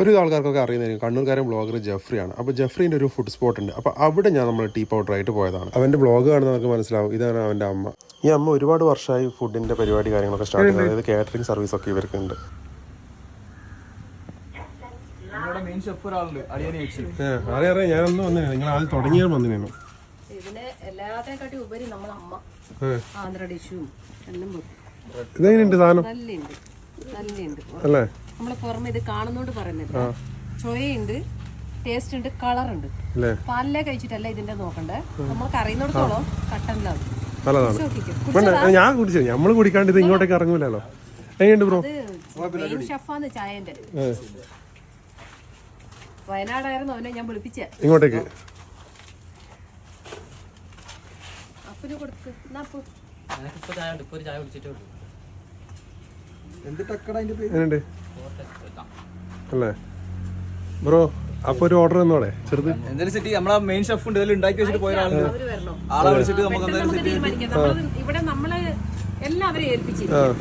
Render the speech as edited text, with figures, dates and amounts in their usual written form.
ഒരു ആൾക്കാർക്കൊക്കെ അറിയുന്നതായിരിക്കും കണ്ണൂർക്കാരൻ ബ്ലോഗർ ജെഫ്രിയാണ്. അപ്പോൾ ജെഫ്രീൻ്റെ ഒരു ഫുഡ് സ്പോട്ട് ഉണ്ട്. അപ്പോൾ അവിടെ നമ്മൾ ടീ പൗഡറായിട്ട് പോയതാണ്. അവൻ്റെ ബ്ലോഗ് കാണുന്ന നമുക്ക് മനസ്സിലാവും ഇതാണ് അവൻ്റെ അമ്മ. ഈ അമ്മ ഒരുപാട് വർഷമായി ഫുഡിൻ്റെ പരിപാടി കാര്യങ്ങളൊക്കെ സ്റ്റാർട്ട് ചെയ്തത്. അതായത് കാറ്ററിംഗ് സർവീസൊക്കെ ഇവർക്കുണ്ട്. അറിയാം, ഞാനൊന്നും വന്നില്ല. നിങ്ങൾ ആദ്യം തുടങ്ങിയാൽ വന്നിരുന്നു. ഇതിന് എല്ലാത്തിനെക്കാട്ടി ഉപരി നമ്മളെ അമ്മ ആന്ധ്ര ഡിഷും എല്ലാം ഇതെങ്ങനെയുണ്ട് സാധനം? നല്ലുണ്ട് അല്ലേ? നമ്മള് പുറമെ ഇത് കാണുന്നോണ്ട് പറയുന്നില്ല. ചൊയയുണ്ട്, ടേസ്റ്റ് ഉണ്ട്, കളർ ഉണ്ട്. പാലിലെ കഴിച്ചിട്ടല്ല ഇതിന്റെ നോക്കണ്ടേ. നമ്മൾക്ക് അറിയുന്നിടത്തോളം കട്ടനിലാണ്. ഞാൻ കുടിച്ചു. നമ്മള് കുടിക്കാണ്ട് ഇത് ഇങ്ങോട്ടേക്ക് ഇറങ്ങൂലോ. എങ്ങനെയുണ്ട് ബ്രോ? മെയിൻ ഷെഫാന്ന് ചായന്റെ. വയനാടായിരുന്നു അവനെ ഞാൻ വിളിപ്പിച്ച ഇങ്ങോട്ടേക്ക്. അപ്പന് കൊടുക്ക്. അല്ലേ ബ്രോ? അപ്പൊ ഒരു ഓർഡർ തന്നോടെ ചെറുത് എന്തായാലും സെറ്റ്. നമ്മളെ മെയിൻ ഷെഫ് ഉണ്ട്, ഇതിൽ ഉണ്ടാക്കി വെച്ചിട്ട് പോയ ആളെ വിളിച്ചിട്ട് നമുക്ക് ഇവിടെ നമ്മള് എല്ലാവരെയും ഏൽപ്പിച്ചിരിക്കും.